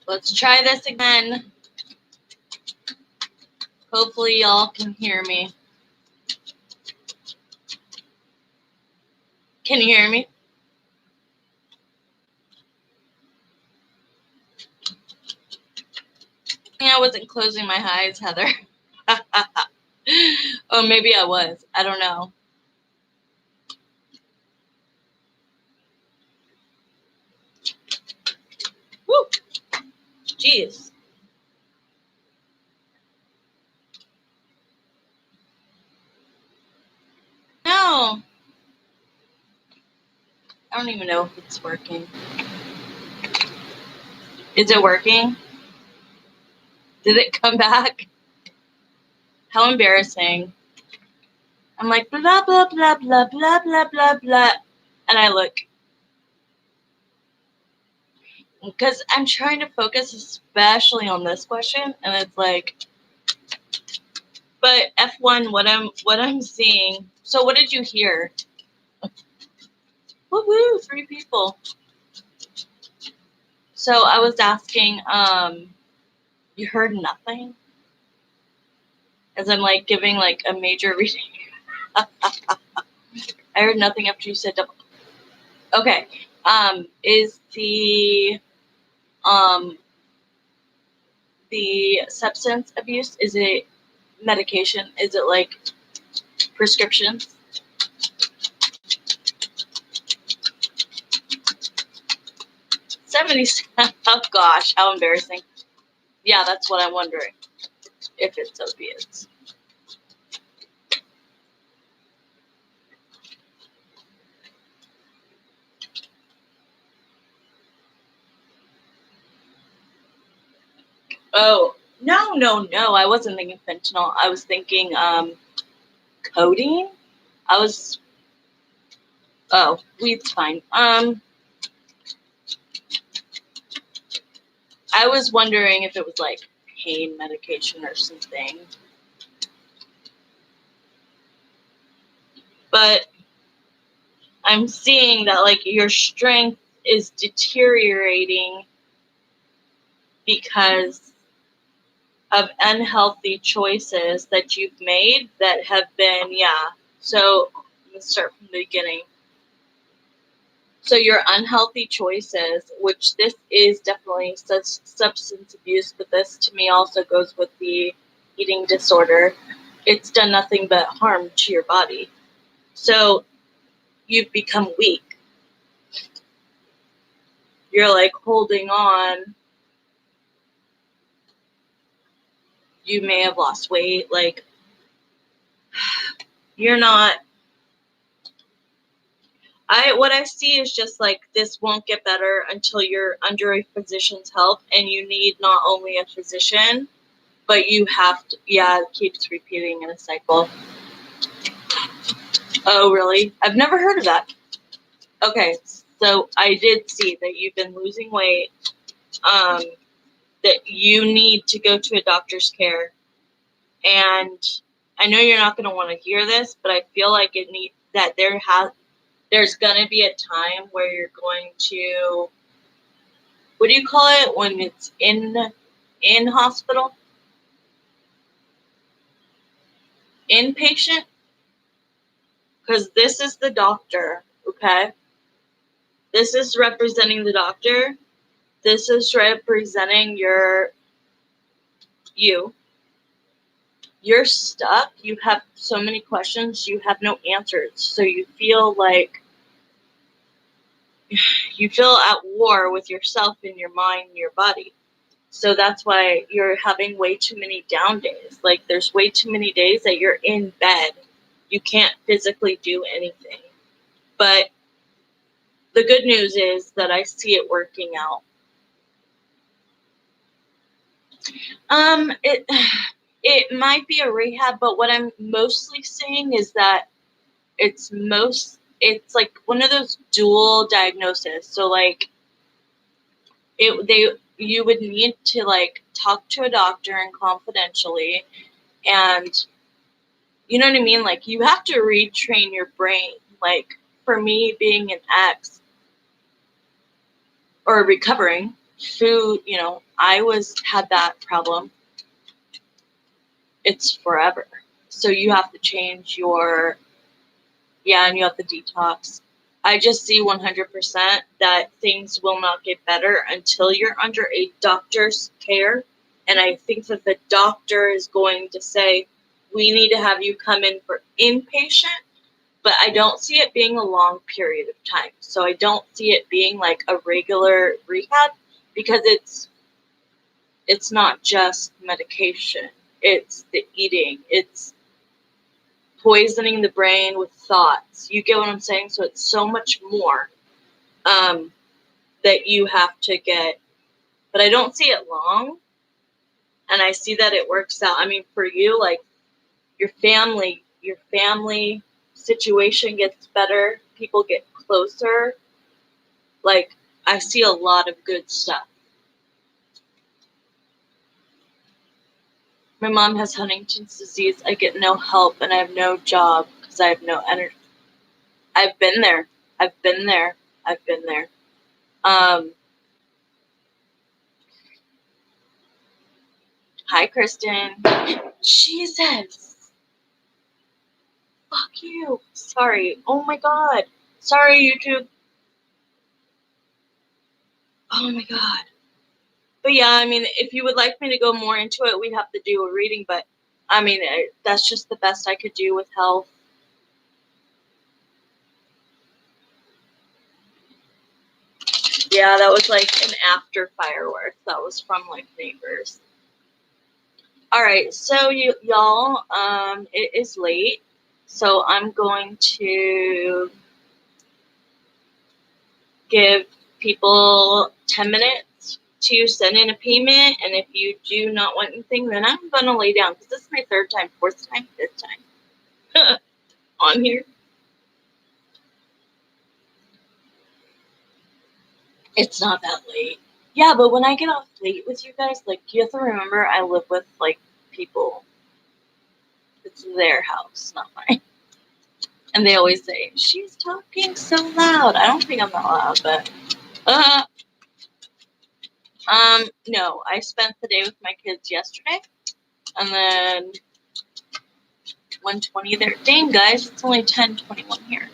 Let's try this again. Hopefully y'all can hear me. Can you hear me? I wasn't closing my eyes, Heather. Oh, maybe I was. I don't know. Woo! Jeez. No. I don't even know if it's working. Is it working? Did it come back? How embarrassing. I'm like, blah, blah, blah, blah, blah, blah, blah, blah. And I look. Because I'm trying to focus especially on this question. And it's like, but F1, what I'm seeing. So what did you hear? Woo-woo, 3 people. So I was asking, you heard nothing? As I'm like giving like a major reading. I heard nothing after you said double. Okay. Is the substance abuse, is it medication? Is it like prescriptions? Oh gosh, how embarrassing. Yeah, that's what I'm wondering. If it's opiates. Oh, no. I wasn't thinking fentanyl. I was thinking codeine. Weed's fine. I was wondering if it was like pain medication or something. But I'm seeing that like your strength is deteriorating because of unhealthy choices that you've made that have been, So let's start from the beginning. So your unhealthy choices, which this is definitely substance abuse, but this to me also goes with the eating disorder. It's done nothing but harm to your body. So you've become weak. You're like holding on. You may have lost weight. Like you're not. What I see is just like this won't get better until you're under a physician's help, and you need not only a physician, but you have to. Yeah, it keeps repeating in a cycle. Oh, really? I've never heard of that. Okay, so I did see that you've been losing weight. That you need to go to a doctor's care, and I know you're not going to want to hear this, but I feel like there's going to be a time where you're going to, what do you call it when it's in hospital? Inpatient? Because this is the doctor, okay? This is representing the doctor. This is representing you. You're stuck. You have so many questions. You have no answers. So you feel like you feel at war with yourself and your mind and your body. So that's why you're having way too many down days. Like there's way too many days that you're in bed. You can't physically do anything. But the good news is that I see it working out. It might be a rehab, but what I'm mostly seeing is that it's like one of those dual diagnoses. So like you would need to like talk to a doctor and confidentially, and you know what I mean? Like you have to retrain your brain. Like for me being an ex or recovering, food, I had that problem. It's forever. So you have to change and you have to detox. I just see 100% that things will not get better until you're under a doctor's care. And I think that the doctor is going to say, we need to have you come in for inpatient, but I don't see it being a long period of time. So I don't see it being like a regular rehab, because it's not just medication. It's the eating. It's poisoning the brain with thoughts. You get what I'm saying? So it's so much more that you have to get. But I don't see it long. And I see that it works out. I mean, for you, like your family situation gets better. People get closer. Like, I see a lot of good stuff. My mom has Huntington's disease. I get no help and I have no job because I have no energy. I've been there. Hi, Kristen. Jesus. Fuck you. Sorry. Oh my God. Sorry, YouTube. Oh my God. But yeah, I mean, if you would like me to go more into it, we'd have to do a reading. But I mean, that's just the best I could do with health. Yeah, that was like an after fireworks. That was from like neighbors. All right, so y'all, it is late, so I'm going to give people 10 minutes to send in a payment, and if you do not want anything, then I'm gonna lay down, because this is my third time, fourth time, fifth time on here. It's not that late. Yeah, but when I get off late with you guys, like, you have to remember I live with, like, people. It's their house, not mine. And they always say, she's talking so loud. I don't think I'm that loud, but, no, I spent the day with my kids yesterday, and then 1:20 there. Dang, guys, it's only 10:21 here.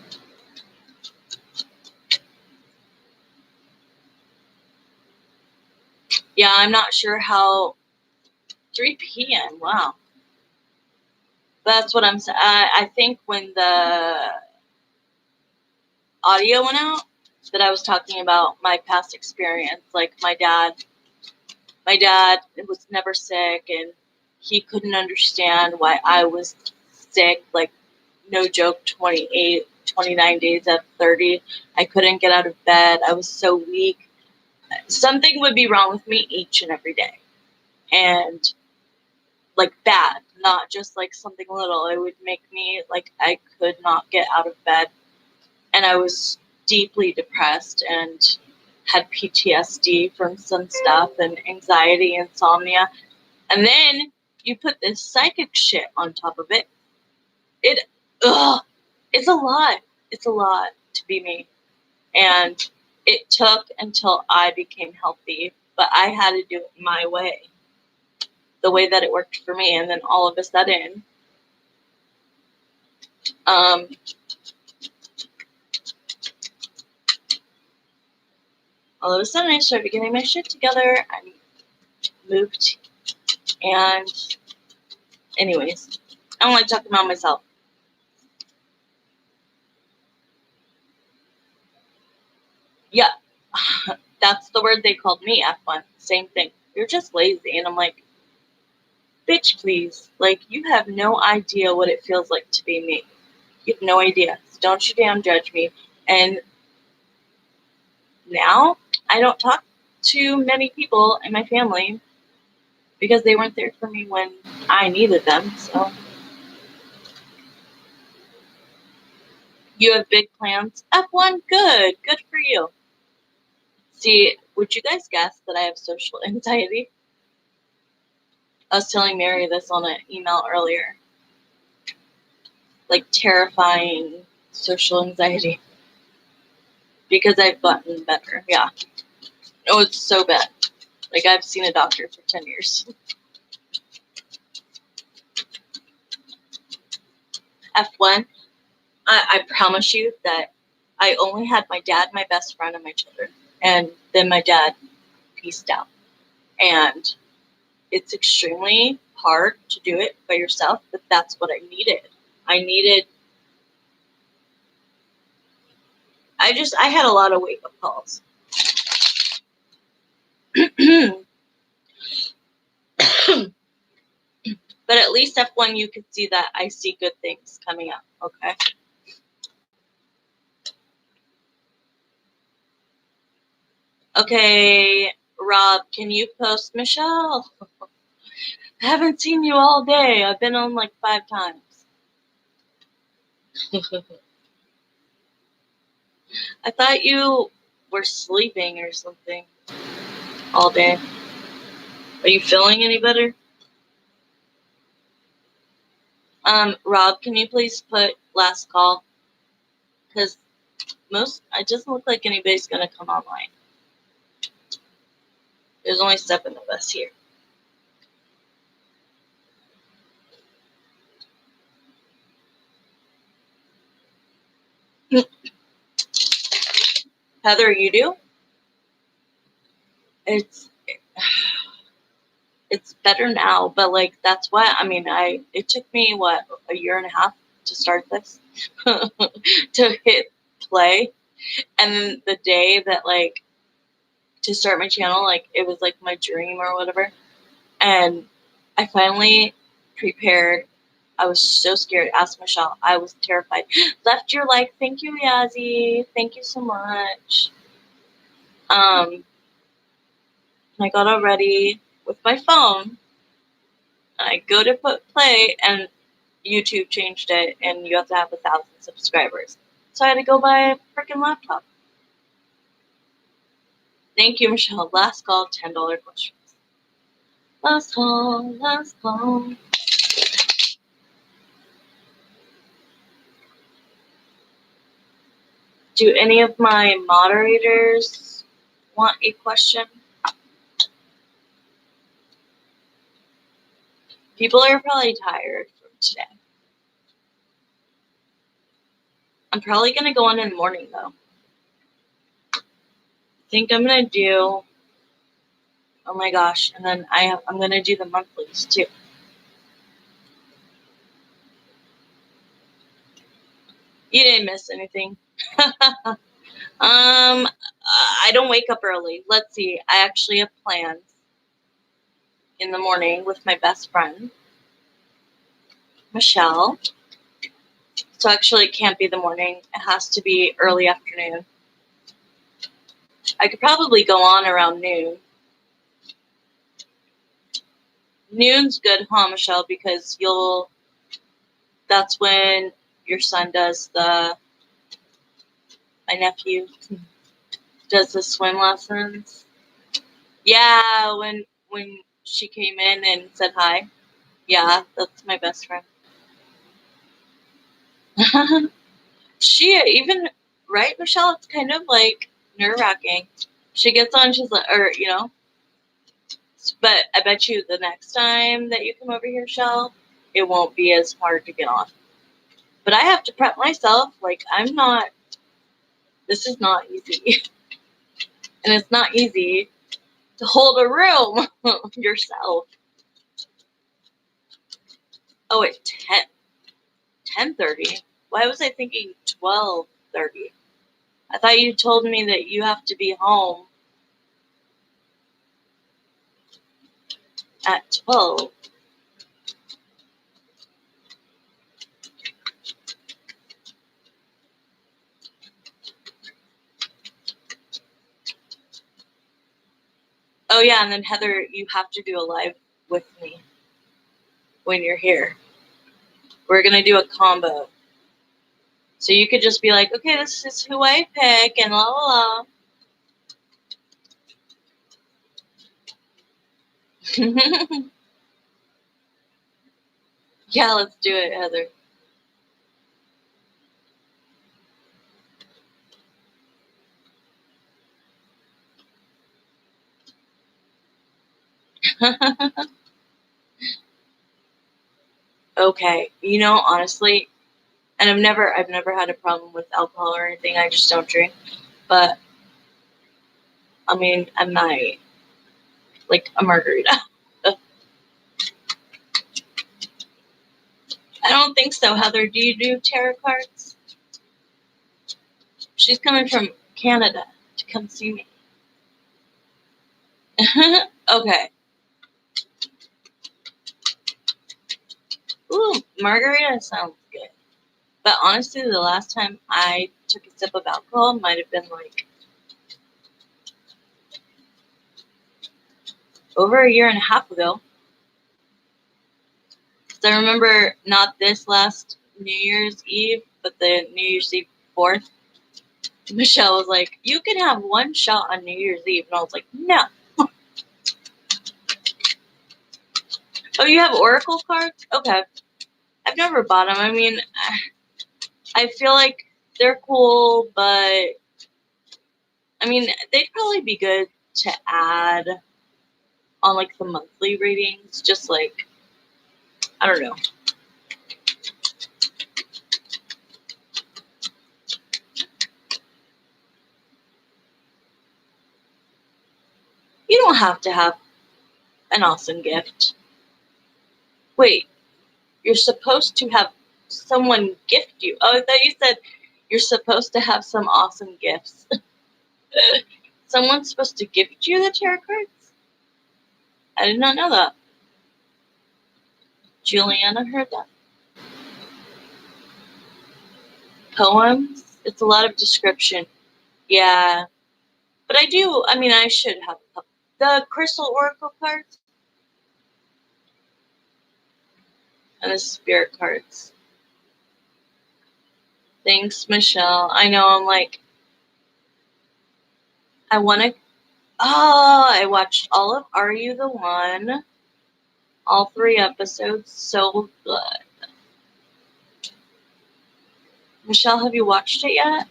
Yeah, I'm not sure how. 3 p.m. Wow. That's what I'm saying. I think when the audio went out, that I was talking about my past experience. Like, my dad was never sick, and he couldn't understand why I was sick. Like, no joke, 29 days at 30. I couldn't get out of bed. I was so weak. Something would be wrong with me each and every day. And, like, bad, not just like something little. It would make me like I could not get out of bed. And I was deeply depressed and had PTSD from some stuff, and anxiety, insomnia. And then you put this psychic shit on top of it. It's a lot. It's a lot to be me. And it took until I became healthy, but I had to do it my way, the way that it worked for me. And then all of a sudden, I started getting my shit together. I moved. And anyways, I don't like talking about myself. Yeah, that's the word they called me, F1. Same thing. You're just lazy. And I'm like, bitch, please. Like, you have no idea what it feels like to be me. You have no idea. So don't you damn judge me. And now I don't talk to many people in my family because they weren't there for me when I needed them. So you have big plans. F1, good. Good for you. See, would you guys guess that I have social anxiety? I was telling Mary this on an email earlier. Like, terrifying social anxiety. Because I've gotten better, yeah. Oh, it's so bad. Like, I've seen a doctor for 10 years. F1, I promise you that I only had my dad, my best friend, and my children. And then my dad pieced out. And it's extremely hard to do it by yourself, but that's what I needed. I had a lot of wake-up calls. But at least F1, you could see that I see good things coming up, okay? Okay, Rob, can you post Michelle? I haven't seen you all day. I've been on like 5 times. I thought you were sleeping or something all day. Are you feeling any better? Rob, can you please put last call? Because it doesn't look like anybody's gonna come online. There's only 7 of us here. Heather, you do? It's better now, but like that's why it took me a year and a half to start this to hit play, and then the day that like to start my channel, like it was like my dream or whatever, and I finally prepared. I was so scared. Ask Michelle. I was terrified. Left your like. Thank you, Yazzie. Thank you so much. I got all ready with my phone. I go to put play, and YouTube changed it, and you have to have 1,000 subscribers. So I had to go buy a freaking laptop. Thank you, Michelle. Last call, $10 questions. Last call, last call. Do any of my moderators want a question? People are probably tired from today. I'm probably going to go on in the morning, though. I think I'm going to do, oh my gosh, and then I'm going to do the monthlies, too. You didn't miss anything. I don't wake up early. Let's see. I actually have plans in the morning with my best friend, Michelle. So actually, it can't be the morning. It has to be early afternoon. I could probably go on around noon. Noon's good, huh, Michelle? Because that's when your son does my nephew does the swim lessons. Yeah, when she came in and said hi. Yeah, that's my best friend. She even, right, Michelle? It's kind of like nerve-wracking. She gets on, she's like, but I bet you the next time that you come over here, Michelle, it won't be as hard to get on. But I have to prep myself. Like, this is not easy. And it's not easy to hold a room yourself. Oh, at 10:30. Why was I thinking 12:30? I thought you told me that you have to be home at 12. Oh yeah, and then Heather, you have to do a live with me when you're here. We're gonna do a combo. So you could just be like, okay, this is who I pick, and la la la. Yeah, let's do it, Heather. Okay, you know, honestly, and I've never had a problem with alcohol or anything. I just don't drink. But I mean, I might like a margarita. I don't think so, Heather. Do you do tarot cards? She's coming from Canada to come see me. Okay. Ooh, margarita sounds good. But honestly, the last time I took a sip of alcohol might have been like over a year and a half ago. So I remember not this last New Year's Eve, but the New Year's Eve before. Michelle was like, "You can have one shot on New Year's Eve," and I was like, "No." Oh, you have Oracle cards? Okay. I've never bought them. I mean, I feel like they're cool, but I mean, they'd probably be good to add on like the monthly readings, just like, I don't know. You don't have to have an awesome gift. Wait, you're supposed to have someone gift you. Oh, I thought you said you're supposed to have some awesome gifts. Someone's supposed to gift you the tarot cards? I did not know that. Juliana heard that. Poems? It's a lot of description. Yeah. But I do, I mean, I should have the crystal oracle cards and the spirit cards. Thanks, Michelle. I know, I'm like, I want to. Oh, I watched all of Are You the One? All 3 episodes. So good. Michelle, have you watched it yet?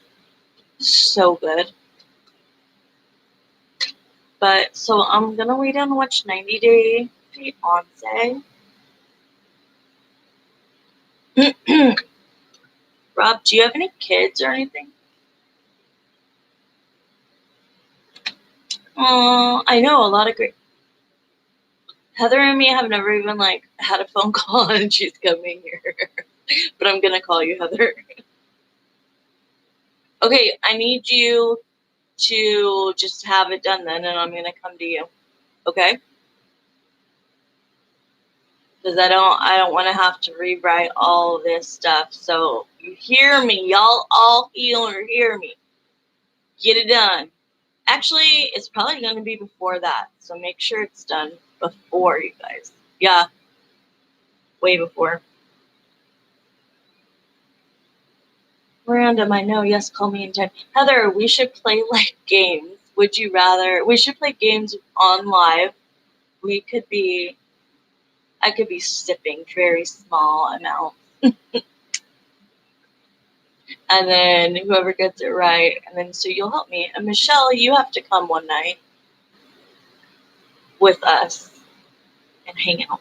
So good. But, so I'm going to wait and watch 90 Day Fiancé. Rob, do you have any kids or anything? Oh, I know a lot of great. Heather and me have never even like had a phone call, and she's coming here. But I'm gonna call you, Heather. Okay, I need you to just have it done then, and I'm gonna come to you. Okay? Because I don't want to have to rewrite all this stuff. So you hear me, y'all all hear me. Get it done. Actually, it's probably going to be before that, so make sure it's done before you guys. Yeah, way before. Random, I know. Yes, call me anytime. Heather, we should play like games. Would you rather? We should play games on live. We could be. I could be sipping very small amounts, and then whoever gets it right, and then so you'll help me. And Michelle, you have to come one night with us and hang out.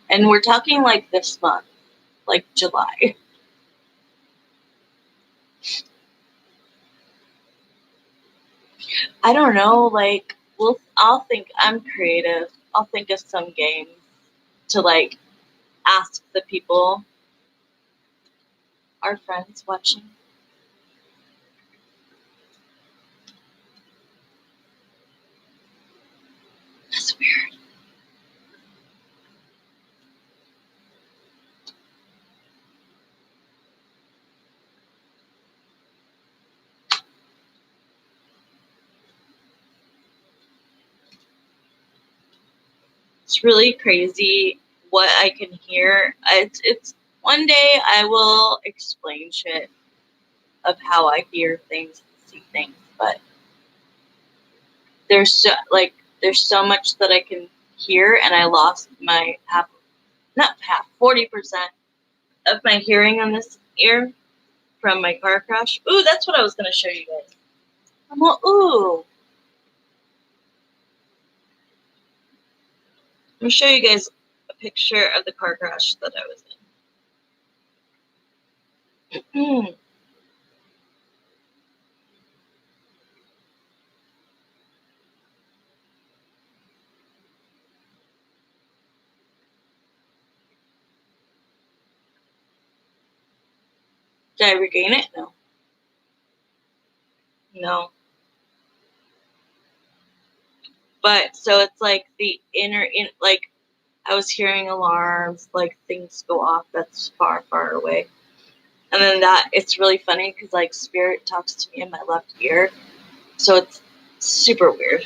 And we're talking like this month, like July. I don't know. Like, I'll think. I'm creative. I'll think of some games to like ask the people, our friends watching. That's weird. It's really crazy what I can hear. It's one day I will explain shit of how I hear things and see things, but there's so much that I can hear, and I lost my not half, 40% of my hearing on this ear from my car crash. Ooh, that's what I was gonna show you guys. I'm all, ooh. I'm going to show you guys a picture of the car crash that I was in. Did I regain it? No. No. But so it's like the like I was hearing alarms, like things go off that's far, far away. And then it's really funny because like spirit talks to me in my left ear. So it's super weird.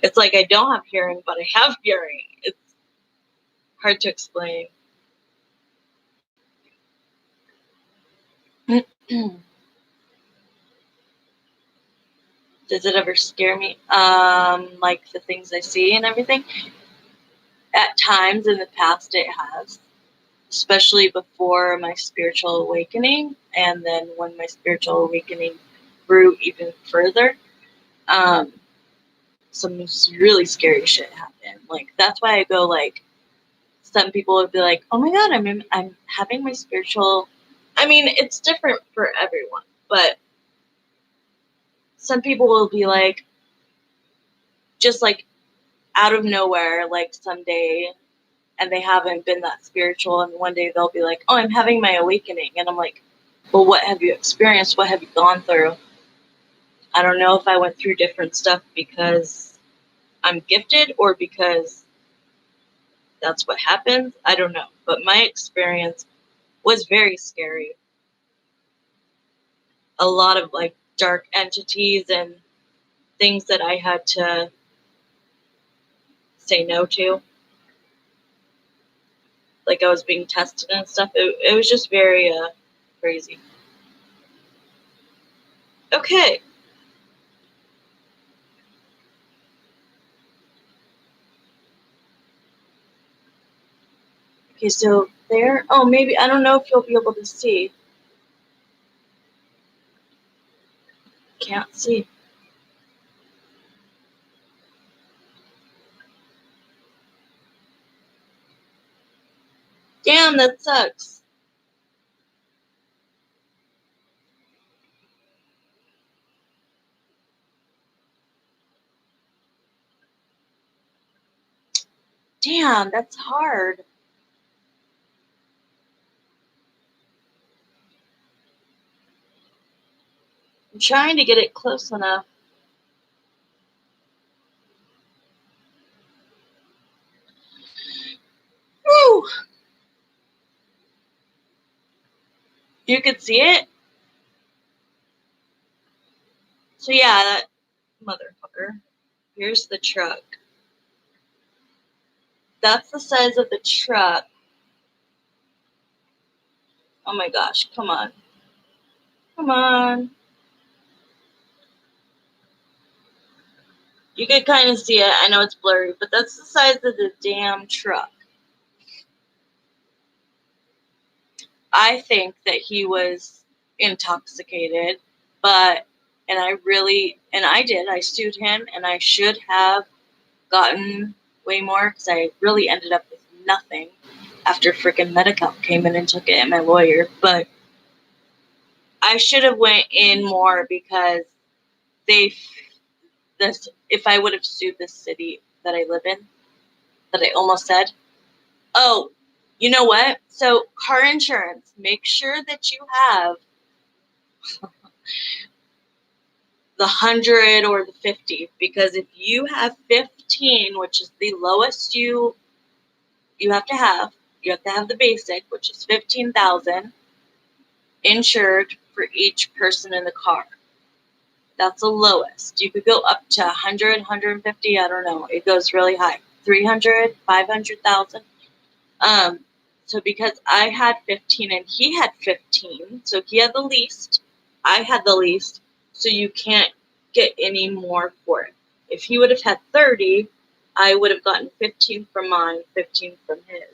It's like I don't have hearing, but I have hearing. It's hard to explain. Does it ever scare me? Like the things I see and everything? At times in the past it has. Especially before my spiritual awakening, and then when my spiritual awakening grew even further, some really scary shit happened. Like that's why I go like, some people would be like, "Oh my god, I'm having my spiritual." I mean, it's different for everyone, but some people will be like, just like out of nowhere, like someday, and they haven't been that spiritual, and one day they'll be like, "Oh, I'm having my awakening," and I'm like, "Well, what have you experienced? What have you gone through?" I don't know if I went through different stuff because I'm gifted or because that's what happens. I don't know. But my experience was very scary. A lot of like dark entities and things that I had to say no to. Like I was being tested and stuff. It was just very crazy. Okay. Okay, so there. Oh, maybe. I don't know if you'll be able to see. Can't see. Damn, that sucks. Damn, that's hard. I'm trying to get it close enough. Woo! You could see it? So yeah, that motherfucker. Here's the truck. That's the size of the truck. Oh my gosh, come on. Come on. You could kind of see it. I know it's blurry, but that's the size of the damn truck. I think that he was intoxicated, I sued him, and I should have gotten way more because I really ended up with nothing after freaking Medi-Cal came in and took it, and my lawyer. But I should have went in more because they this if I would have sued this city that I live in, that I almost said. Oh, you know what? So car insurance, make sure that you have the 100 or the 50, because if you have 15, which is the lowest you have to have, you have to have the basic, which is 15,000 insured for each person in the car. That's the lowest. You could go up to 100, 150, I don't know. It goes really high. 300, 500,000. So because I had 15 and he had 15, so he had the least, I had the least, so you can't get any more for it. If he would have had 30, I would have gotten 15 from mine, 15 from his.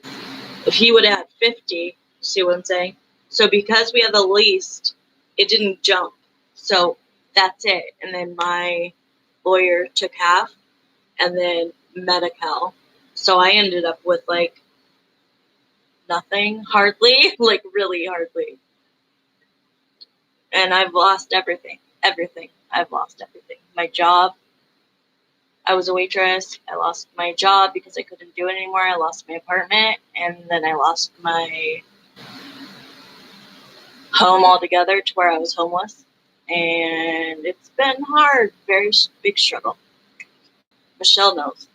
If he would have had 50, see what I'm saying? So because we had the least, it didn't jump. So that's it. And then my lawyer took half, and then Medi-Cal So I ended up with like nothing, hardly, like really hardly. And I've lost everything. Everything. I've lost everything. My job. I was a waitress. I lost my job because I couldn't do it anymore. I lost my apartment, and then I lost my home altogether to where I was homeless. And it's been hard. Very big struggle. Michelle knows.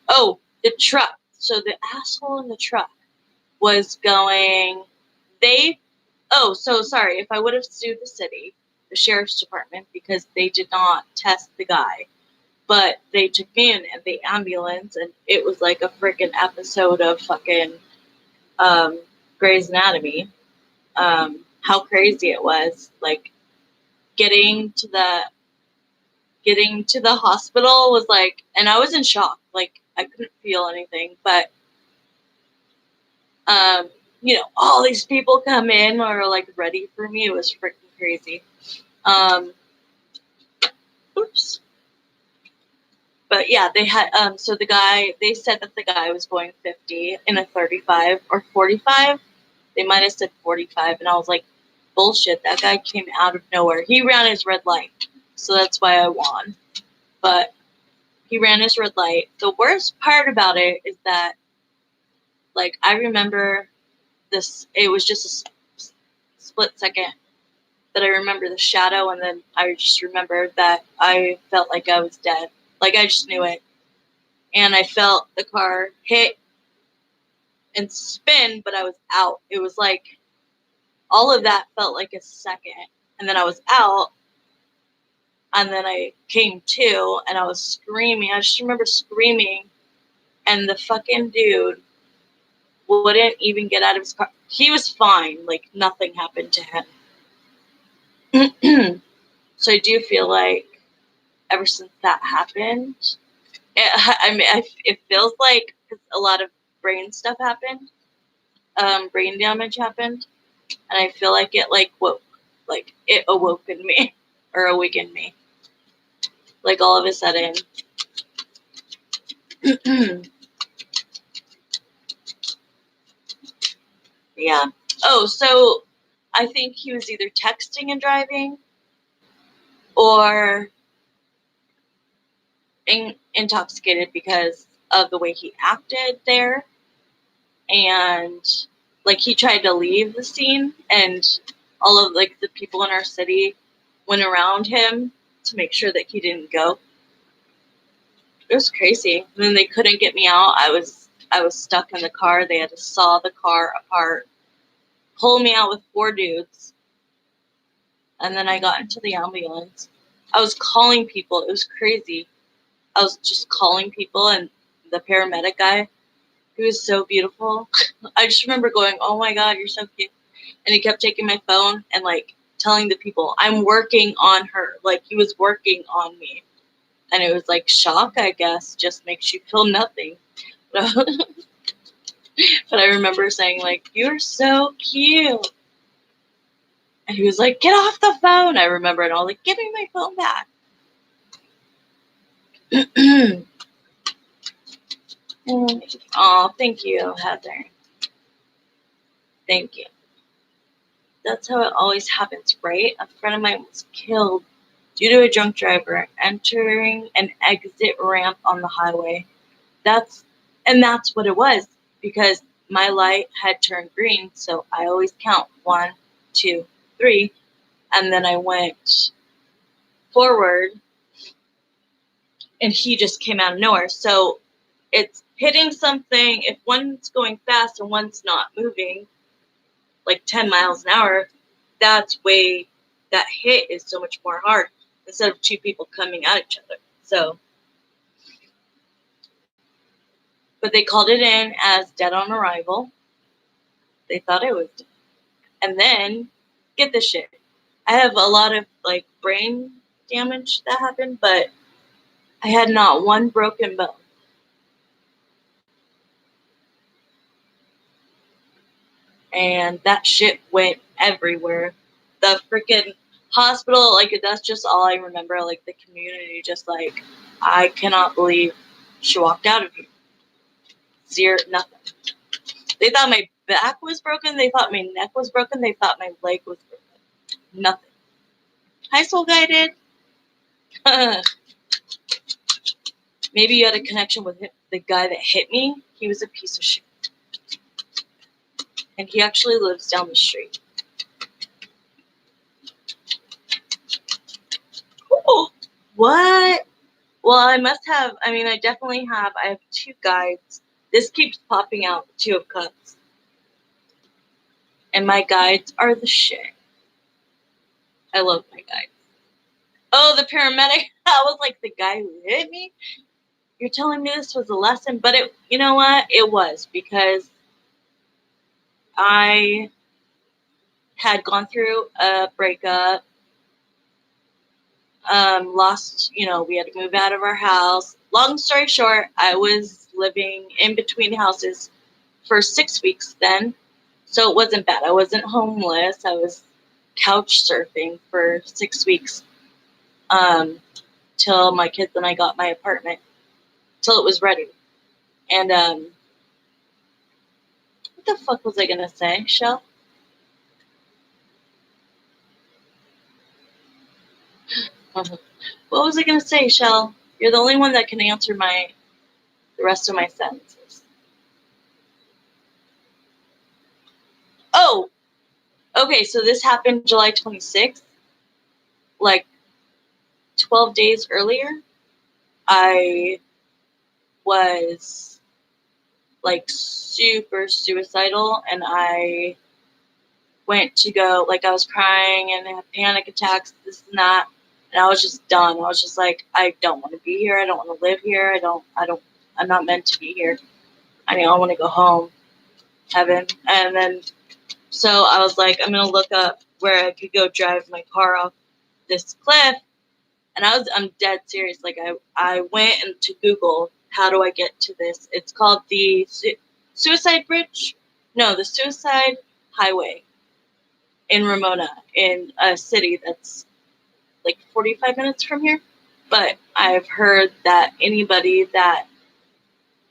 Oh, the truck. So the asshole in the truck was going, they, oh, so sorry. If I would have sued the city, the sheriff's department, because they did not test the guy, but they took me in the ambulance, and it was like a freaking episode of fucking Grey's Anatomy. How crazy it was. Like, getting to the hospital was like, and I was in shock. Like, I couldn't feel anything, but all these people come in or like ready for me. It was freaking crazy. Oops. But yeah, they had, so they said that the guy was going 50 in a 35 or 45. They might have said 45. And I was like, bullshit. That guy came out of nowhere. He ran his red light. So that's why I won. But he ran his red light. The worst part about it is that, like, I remember this, it was just a split second that I remember the shadow, and then I just remembered that I felt like I was dead. Like, I just knew it. And I felt the car hit and spin, but I was out. It was like, all of that felt like a second. And then I was out, and then I came to, and I was screaming. I just remember screaming, and the fucking dude wouldn't even get out of his car. He was fine. Like, nothing happened to him. So I do feel like ever since that happened, it feels like a lot of brain stuff happened, brain damage happened, and I feel like it awoke in me or awakened me, like all of a sudden. Yeah. Oh, so I think he was either texting and driving or intoxicated because of the way he acted there. And like, he tried to leave the scene, and all of like the people in our city went around him to make sure that he didn't go. It was crazy. And then they couldn't get me out. I was stuck in the car. They had to saw the car apart, pull me out with 4 dudes, and then I got into the ambulance. I was calling people. It was crazy. I was just calling people, and the paramedic guy, he was so beautiful. I just remember going, "Oh my God, you're so cute." And he kept taking my phone and like telling the people, "I'm working on her." Like, he was working on me. And it was like, shock, I guess, just makes you feel nothing. But I remember saying, like, "You're so cute." And he was like, "Get off the phone." I remember, and I was like, "Give me my phone back." Oh, thank you, Heather. Thank you. That's how it always happens, right? A friend of mine was killed due to a drunk driver entering an exit ramp on the highway. That's what it was, because my light had turned green, so I always count 1, 2, 3, and then I went forward, and he just came out of nowhere. So it's hitting something. If one's going fast and one's not moving, like 10 miles an hour, that hit is so much more hard instead of 2 people coming at each other. So, but they called it in as dead on arrival. They thought it was, and then get this shit. I have a lot of like brain damage that happened, but I had not one broken bone. And that shit went everywhere. The freaking hospital, like, that's just all I remember. Like, the community, just like, I cannot believe She walked out of here. Zero, nothing. They thought my back was broken. They thought my neck was broken. They thought my leg was broken. Nothing. High school guy did. Maybe you had a connection with the guy that hit me. He was a piece of shit. And he actually lives down the street. Oh, what? Well, I definitely have. I have 2 guides. This keeps popping out, 2 of cups. And my guides are the shit. I love my guides. Oh, the paramedic. I was like, the guy who hit me? You're telling me this was a lesson? But you know what? It was, because I had gone through a breakup. Lost, we had to move out of our house. Long story short, I was living in between houses for 6 weeks then. So it wasn't bad. I wasn't homeless. I was couch surfing for 6 weeks. Till my kids and I got my apartment. Till it was ready. And, what the fuck was I gonna say, Shell? What was I gonna say, Shell? You're the only one that can answer the rest of my sentences. Oh! Okay, so this happened July 26th. Like, 12 days earlier, I was, like, super suicidal, and I went to go, like, I was crying and had panic attacks, this and that, and I was just done. I was just like, I don't want to be here. I don't want to live here. I'm not meant to be here. I want to go home, heaven. And then, so I was like, I'm going to look up where I could go drive my car off this cliff. And I'm dead serious. Like, I went into Google, how do I get to this? It's called the Suicide Bridge? No, the Suicide Highway in Ramona, in a city that's like 45 minutes from here. But I've heard that anybody that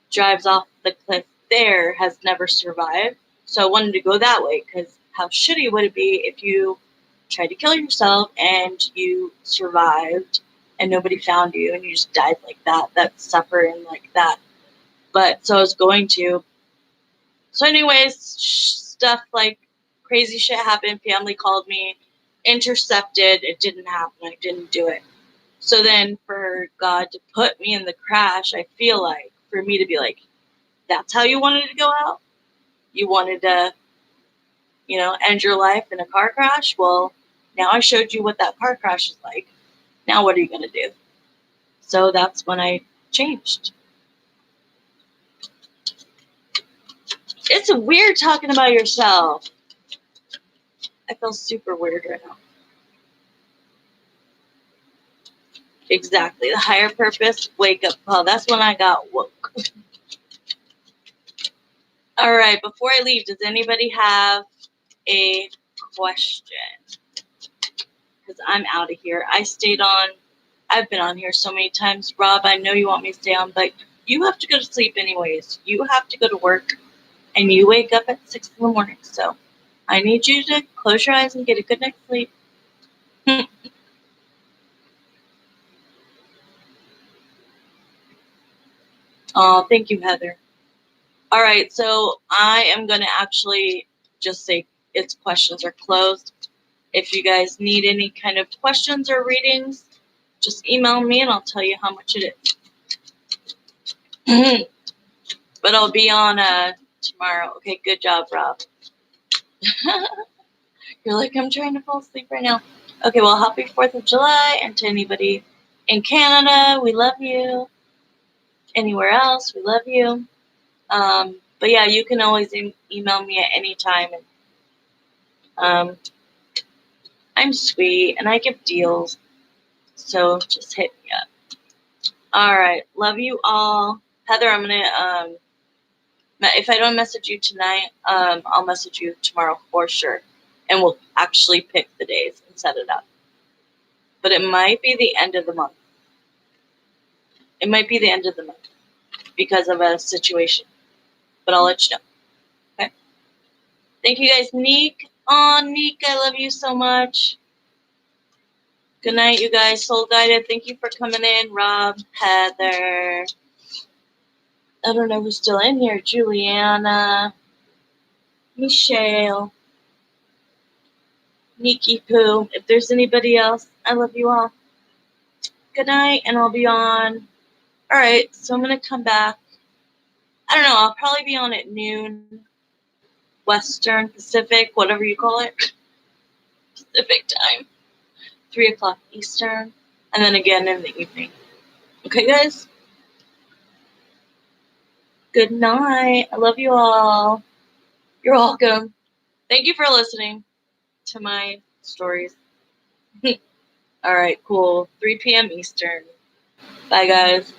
drives off the cliff there has never survived. So I wanted to go that way, because how shitty would it be if you tried to kill yourself and you survived and nobody found you and you just died like that suffering like that. But so I was going to. So anyways, stuff like crazy shit happened. Family called me, intercepted. It didn't happen. I didn't do it. So then for God to put me in the crash, I feel like, for me to be like, that's how you wanted to go out? You wanted to, end your life in a car crash? Well, now I showed you what that car crash is like. Now what are you going to do? So that's when I changed. It's weird talking about yourself. I feel super weird right now. Exactly. The higher purpose, wake up call. That's when I got woke. All right. Before I leave, does anybody have a question? Because I'm out of here. I stayed on. I've been on here so many times. Rob, I know you want me to stay on, but you have to go to sleep anyways. You have to go to work, and you wake up at 6 in the morning. So I need you to close your eyes and get a good night's sleep. Oh, thank you, Heather. All right, so I am going to actually just say its questions are closed. If you guys need any kind of questions or readings, just email me and I'll tell you how much it is. But I'll be on tomorrow. Okay, good job, Rob. You're like, I'm trying to fall asleep right now. Okay, well, happy 4th of July. And to anybody in Canada, we love you. Anywhere else, we love you. But yeah, you can always email me at any time. And, I'm sweet and I give deals. So just hit me up. All right. Love you all. Heather, I'm going to, if I don't message you tonight, I'll message you tomorrow for sure. And we'll actually pick the days and set it up. But it might be the end of the month. It might be the end of the month. because of a situation. But I'll let you know. Okay. Thank you guys. Neek. Oh, Neek, I love you so much. Good night, you guys. Soul Guided, thank you for coming in. Rob, Heather. I don't know who's still in here. Juliana, Michelle, Nikki Poo. If there's anybody else, I love you all. Good night, and I'll be on. Alright, so I'm going to come back. I don't know, I'll probably be on at noon, Western, Pacific, whatever you call it. Pacific time. 3 o'clock Eastern. And then again in the evening. Okay, guys? Good night. I love you all. You're welcome. Thank you for listening to my stories. All right, cool. 3 p.m. Eastern. Bye, guys.